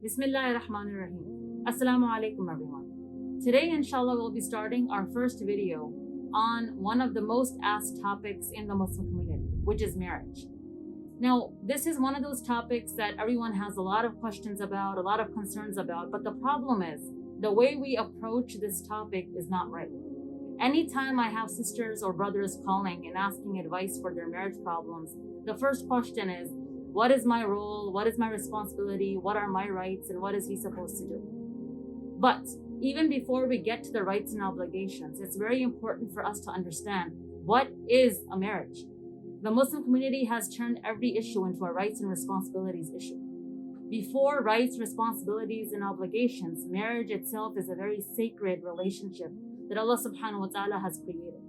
Bismillahirrahmanirrahim. Assalamu alaikum everyone. Today inshallah we'll be starting our first video on one of the most asked topics in the Muslim community, which is marriage. Now, this is one of those topics that everyone has a lot of questions about, a lot of concerns about, but the problem is the way we approach this topic is not right. Anytime I have sisters or brothers calling and asking advice for their marriage problems, the first question is, what is my role? What is my responsibility? What are my rights? And what is he supposed to do? But even before we get to the rights and obligations, it's very important for us to understand what is a marriage. The Muslim community has turned every issue into a rights and responsibilities issue. Before rights, responsibilities, and obligations, marriage itself is a very sacred relationship that Allah subhanahu wa ta'ala has created.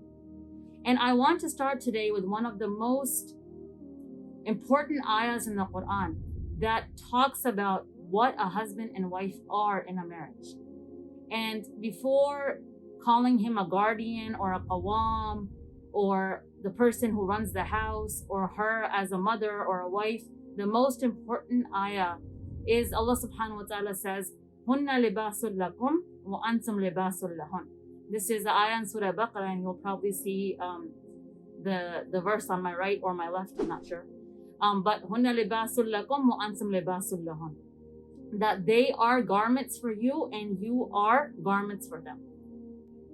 And I want to start today with one of the most important ayahs in the Quran that talks about what a husband and wife are in a marriage. And before calling him a guardian or a qawwam or the person who runs the house or her as a mother or a wife, the most important ayah is Allah subhanahu wa ta'ala says, Hunna libasul lakum wa antum libasul lahun. This is the ayah in Surah Baqarah, and you'll probably see the verse on my right or my left, I'm not sure. But hunna libasul lakum wa antum libasul lahun. That they are garments for you and you are garments for them.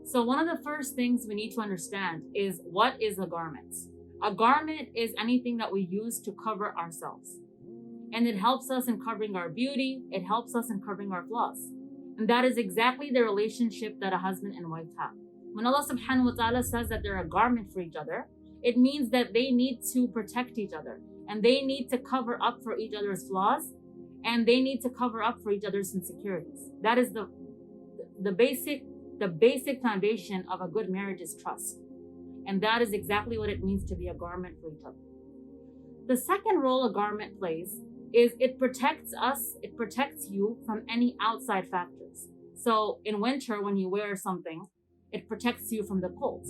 So one of the first things we need to understand is, what is a garment? A garment is anything that we use to cover ourselves. And it helps us in covering our beauty. It helps us in covering our flaws. And that is exactly the relationship that a husband and wife have. When Allah subhanahu wa ta'ala says that they're a garment for each other, it means that they need to protect each other. And they need to cover up for each other's flaws. And they need to cover up for each other's insecurities. That is the basic foundation of a good marriage is trust. And that is exactly what it means to be a garment for each other. The second role a garment plays is it protects us, it protects you from any outside factors. So in winter, when you wear something, it protects you from the cold.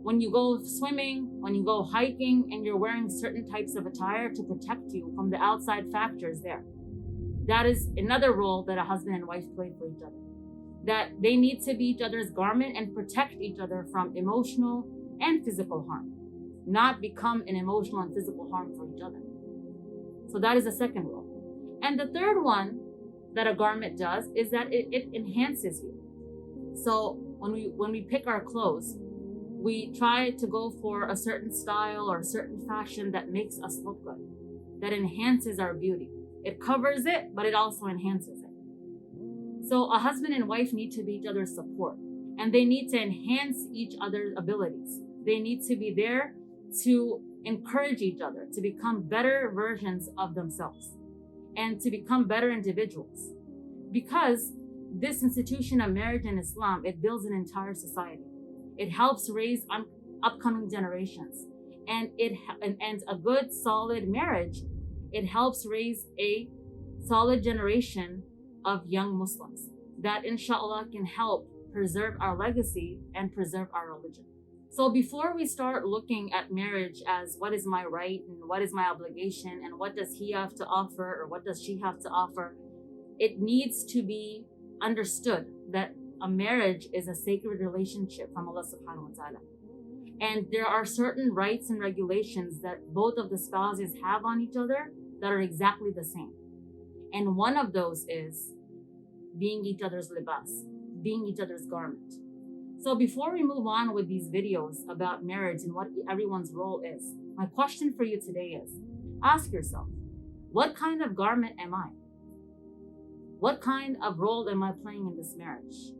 When you go swimming, when you go hiking, and you're wearing certain types of attire to protect you from the outside factors there. That is another role that a husband and wife play for each other. That they need to be each other's garment and protect each other from emotional and physical harm. Not become an emotional and physical harm for each other. So that is the second role. And the third one that a garment does is that it enhances you. So when we pick our clothes, we try to go for a certain style or a certain fashion that makes us look good, that enhances our beauty. It covers it, but it also enhances it. So a husband and wife need to be each other's support, and they need to enhance each other's abilities. They need to be there to encourage each other to become better versions of themselves and to become better individuals. Because this institution of marriage in Islam, it builds an entire society. It helps raise upcoming generations. And a good, solid marriage, it helps raise a solid generation of young Muslims that inshallah can help preserve our legacy and preserve our religion. So before we start looking at marriage as what is my right and what is my obligation and what does he have to offer or what does she have to offer, it needs to be understood that a marriage is a sacred relationship from Allah subhanahu wa ta'ala. And there are certain rights and regulations that both of the spouses have on each other that are exactly the same. And one of those is being each other's libas, being each other's garment. So before we move on with these videos about marriage and what everyone's role is, my question for you today is, ask yourself, what kind of garment am I? What kind of role am I playing in this marriage?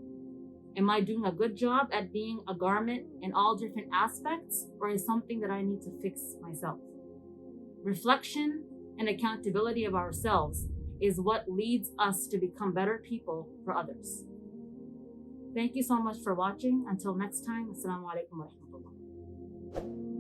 Am I doing a good job at being a garment in all different aspects, or is something that I need to fix myself? Reflection and accountability of ourselves is what leads us to become better people for others. Thank you so much for watching. Until next time, Assalamu alaikum wa rahmatullah.